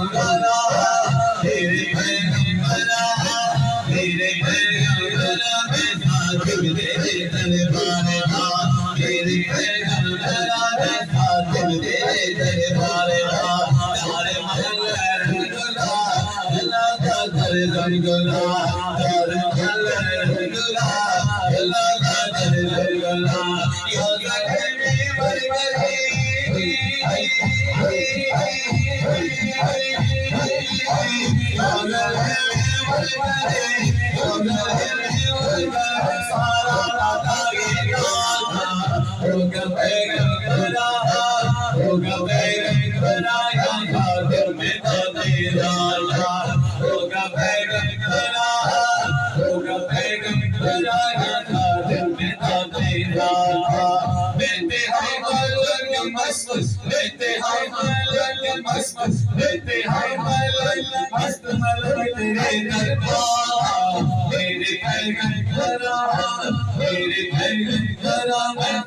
पैगंबरा तेरे पैगंबरा तेरे पैगंबरा मैं खातिब तेरे दरबार का तेरे पैगंबरा मैं खातिब तेरे दरबार का तारे महल्ला रंगला अल्लाह का दर रंगला तारे महल्ला रंगला अल्लाह का दर रंगला या गले बरबरी मेरे पैगंबरा